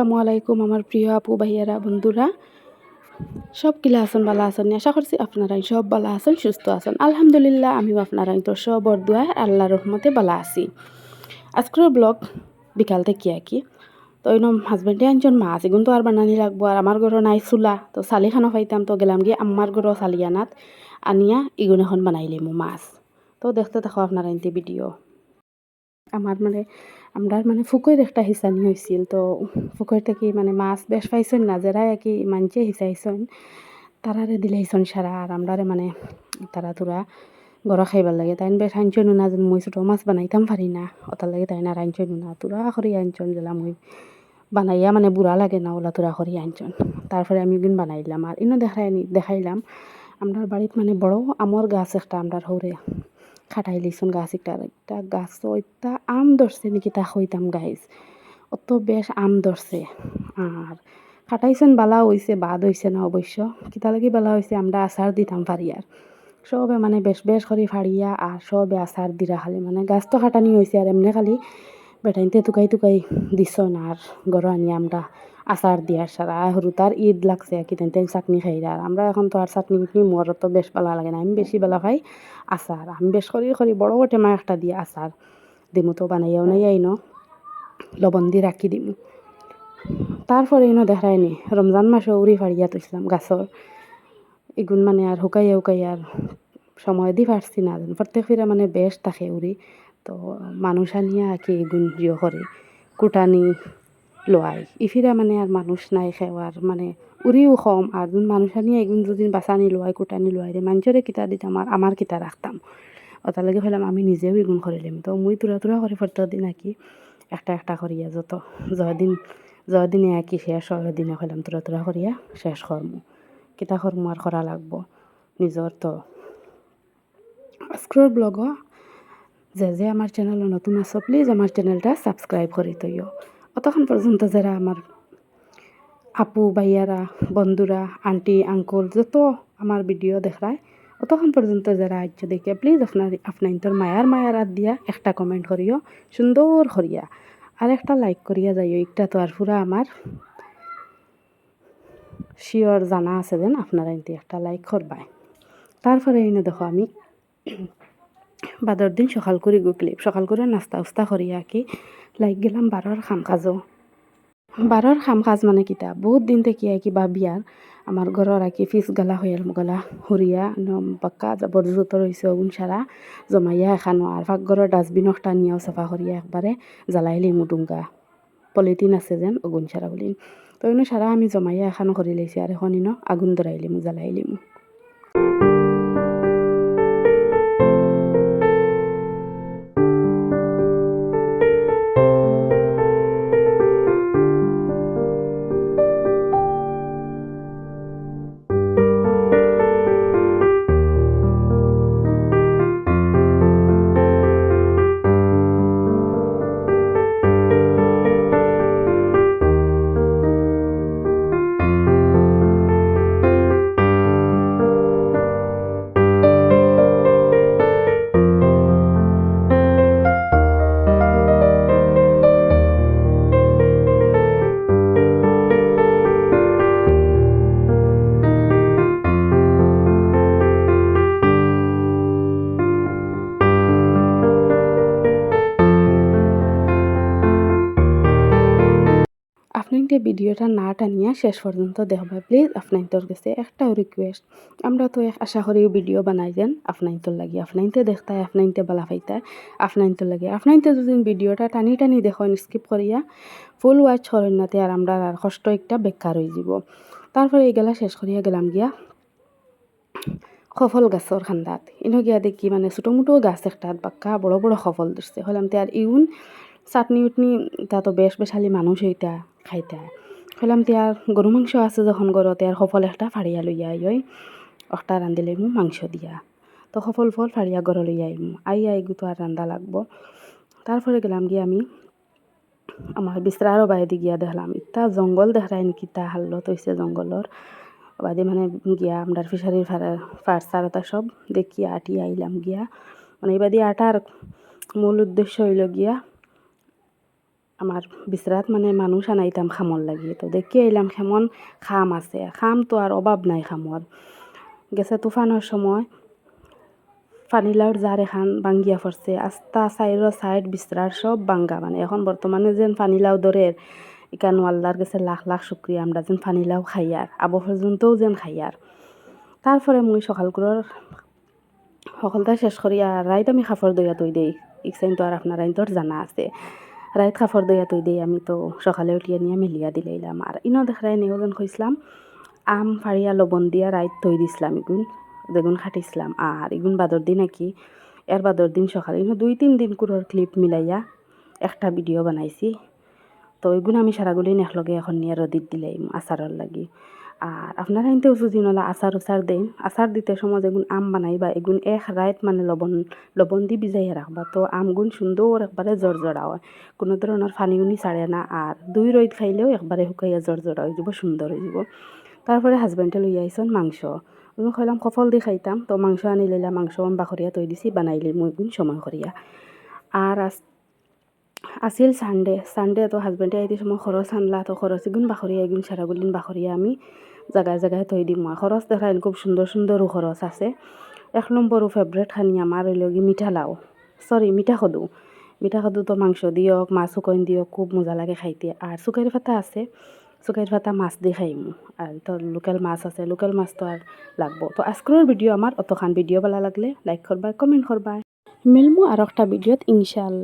আসসালামু আলাইকুম আমার প্রিয় আপু ভাইয়ারা বন্ধুরা সব কিলা আছেন ভালো আছেন আশা করছি আপনারাই সব ভালো আছেন সুস্থ আছেন আলহামদুলিল্লাহ আমিও আপনারাই তো সবর দোয়া আল্লাহর রহমতে ভালো আছি আজকের ব্লগ বিকাল থেকে কি তো ওই হাজবেন্ডে আনজন মাছ এগুন তো আর বানানি লাগবো আর আমার ঘরও নাই চুলা তো চালি খানো খাইতাম তো গেলাম গিয়ে আমার ঘরও চালি আনাত আনিয়া ইগুন এখন বানাইলিমু মাছ তো দেখতে থাকো আপনারা ইনতে ভিডিও আমার আমরা ফুকইর একটা হিসানি হয়েছিল তো ফুকইর থেকে মাছ বেশ পাইছেন না যারা কি মানছে হিসাইছেন তারারে দিলাইছেন সারা আর আমরারে তারা তোরা গড়া খাইবার লাগে তাই বেশ আনছন না যেন মই ছোটো মাছ বানাইতাম পারি না ওটার লাগে তাই না আনছন না তোরা করি আনছন যেলা মই বানাইয়া বুড়া লাগে না ওলা তোরা করি আনছন তারপরে আমি একদিন বানাইলাম আর ইনো দেখাইলাম আমরা বাড়িত বড় আমর গাছ একটা আমরা হৌরে খাটাই লিছুন গাছ একটা গাছ ওইটা আম ধরছে নাকি তা হইতাম গাইজ অত বেশ আম ধরছে আর খাটাইছেন বালা হইছে বাদ হইছে না অবশ্য কিতা লাগি বালা হইছে আমরা আচার দিতাম পারি আর সবে বেশ বেশ করে ফাড়িয়া আর সবে আচার দিরা খালি গাছ তো খাটানি হয়েছে আর এমনি খালি বেটাইনতে টুকাই দিছন আর গড় আনি আমরা আচার দিয়ার সারা সরু তার ঈদ লাগছে কি তেন চাটনি খাই আর আমরা এখন তো আর চাটনি উটনি মোর তো বেশ ভালো লাগে না আমি বেশি বেলা খাই আচার আমি বেশ করি বড় টেমা একটা দিয়ে আচার দিমু তো বানাইয়াও নাই আইনো লবণ দিয়ে রাখি দিমু তারপরে দেখায়নি রমজান মাসে উড়ি ফাড়িয়া তুইছিলাম গাছর এগুন আর হুকাই আর সময় দি পারছি না প্রত্যেক ফিরা বেশ থাকে উড়ি তো মানুষ আনিয়া কি এগুন জিও করে কুটানি লোয়াই ইফিরা আর মানুষ নাই খেওয়ার উড়িও কম আর মানুষ আনিয়া এগুন যদি বাঁচানি লোয়াই কুটানি লোয়াই রে মানুষরে কিতা দিতাম আমার কিতা রাখতাম ওটার লাগে ফেলাম আমি নিজেও এগুন করিলাম তো মুই তুরা করে প্রত্যেক দিন আর কি একটা করিয়া যদিনে একই শেষ হয় দিনে হইলাম তুরা করিয়া শেষ করমু কিতা করমু আর করা লাগবো নিজর তো আজকের ব্লগ যে আমার চ্যানেলে নতুন আছো প্লিজ আমার চ্যানেলটা সাবস্ক্রাইব করে তৈও অতক্ষণ পর্যন্ত যারা আমার আপু ভাইয়ারা বন্ধুরা আন্টি আঙ্কল যত আমার ভিডিও দেখায় অতক্ষণ পর্যন্ত যারা আইছে দেখে প্লিজ আপনার মায়ার হাত দিয়া একটা কমেন্ট করিও সুন্দর করিয়া আর একটা লাইক করিয়া যাইও একটা তো আর পুরা আমার শিওর জানা আছে যেন আপনারা ইনতে একটা লাইক করবাই তারপরে দেখো আমি বাদর দিন সকাল করে নাস্তা উস্তা করিয়া কি লাইক গেলাম বারোর খাম কাজ কিতা বহুত দিন থেকে কিবা বিয়ার আমার ঘরের ফিস গলা গলা হরিয়া পাক্কা জাবর জোতর হয়েছে ওগুন সারা জমাইয়া এখানো আর পাকঘরের ডাস্টবিন একটা নিয়েও চাফা করিয়া একবারে জ্বালাইলি মুডুঙ্গা পলিথিন আছে যেন ওগুন সারা বলি তো সারা আমি জমাইয়া এখানো করি লাইছি আর এখন আগুন ধরাইলিমু জ্বালাইলিমু আপনাদের ভিডিওটা না টানিয়া শেষ পর্যন্ত দেখবা প্লিজ আপনাদের কাছে একটাও রিকোয়েস্ট আমরা তো আশা করি ভিডিও বানাই দেন আপনাদের লাগে আপনাইতে দেখতায় আপনাইতে বালা পাইতায় আপনাইতে লাগে আপনাইতে যদি ভিডিওটা টানি দেখেন স্কিপ করিয়া ফুল ওয়াচ করেন নাতে আর আমরা আর কষ্ট একটা বেকার হয়ে যাব তারপরে এইগুলা শেষ করিয়া গেলাম গিয়া সফল গাছর খান্দাত গিয়া দেখি ছোটো মোটো গাছ একটা বাক্কা বড় বড় সফল ধরছে হলাম তে আর ইউন চাটনি উটনি তা তো বেশ বেশালি মানুষ হইতা খাইতা হলাম তে আর গরু মাংস আছে যখন গরতে আর সফল একটা ফাড়িয়া লইয়া একটা রান্ধিলে মাংস দিয়া তো সফল ফল ফাড়িয়া গড় লইয়া আই গুতো আর রান্ধা লাগবো তারপরে গেলাম গিয়ে আমি আমার বিচরারও বাইরে গিয়া দেখলাম ইতা জঙ্গল দেখায় নাকি তা হাল্লত হয়েছে জঙ্গলর বাদে গিয়া আমরা ফিশারির ফার্সারতা সব দেখিয়া আটিয়া আইলাম গিয়া এবাদি আটার মূল উদ্দেশ্য হইল গিয়া আমার বিচরাত মানে মানুষ আনাইতাম খামর লাগি, তো দেখি এলাম কেমন খাম আছে, খাম তো আর অভাব নাই খামর। গেছে তুফানোর সময় ফানিলাওর জার এখান বাঙ্গিয়া পড়ছে, আস্তা সাইড বিচরার সব বাঙ্গা, মানে এখন বর্তমানে যেন ফানিলাও দরের ইকানো আল্লাহর কাছে লাখ লাখ শুক্রিয়া আমরা যেন ফানিলাও খাইয়ার, আবো পর্যন্তও যেন খাইয়ার। তারপরে মুই সকলটা শেষ করি আর রাইত আমি খাফর দইয়া তৈ দেই, ইকসাইন তো আর আপনার আইন তোর জানা আছে। রাইত খাফর দইয়া তৈ দেই আমি, তো সকালে উঠিয়া নিয়ে মেলিয়া দিলাইলাম। আর ইনো দেখাই নিও যেন কইসলাম আম ফাড়িয়া লবণ দিয়া রাইত তৈ দিছিলাম, যেগুন খাটিছিলাম। আর ইগুন বাদর দিন নাকি এর বাদর দিন সকালে ইনো 2-3 দিন কুরোর ক্লিপ মিলাইয়া একটা ভিডিও বানাইছি। তো ওইগুলো আমি সারাগুলি একলগে এখন নিয়ে রদিত দিলাই আচারের লাগি। আর আপনারা ইনতেও যদি নলা আচার দেন, আচার দিতে সময় যেগুন আম বানাইবা এগুন এক রাত মানে লবণ দি ভিজাইয়া রাখবা, তো আমগুন সুন্দর একবারে জড়জড়া হয়, কোনো ধরনের ফানি উনি ছাড়ে না। আর 2 রোদ খাইলেও একবারে শুকাইয়া জড়জড়া হয়ে যাব, সুন্দর হয়ে যাব। তারপরে হাজবেন্ডে লই আইসন মাংস, খাইলাম কফল দি খাইতাম, তো মাংস আনি লইলাম, মাংস বাখরিয়া তৈ দিছি বানাইলি মই গুণ সময় করিয়া। আর আসিল সানডে তো হাজবেন্ডে আইতে সময় খরচ আনলা, তো খরচ এগুন বাখরিয়া এগুন সারাগুলিন বাখরিয়া আমি জায়গায় তৈ দিম। মই খরচ দেখাইন খুব সুন্দর সুন্দরও খরচ আছে। 1 নম্বরও ফেভারেট খানি আমার হইল কি মিঠা খদু তো মাংস দিয়ক মাছ শুকন দিয়ক খুব মজা লাগে খাইতে। আর শুকাইর পাতা আছে, শুকাইর পাতা মাছ দিয়ে খাইমু। আর তো লোকাল মাছ আছে, লোকাল মাছ তো আর লাগবো। তো আজকের ভিডিও আমার অতখান, ভিডিও ভালো লাগলে লাইক করবা, কমেন্ট করবা, মিলমু আর একটা ভিডিওত ইনশাআল্লাহ।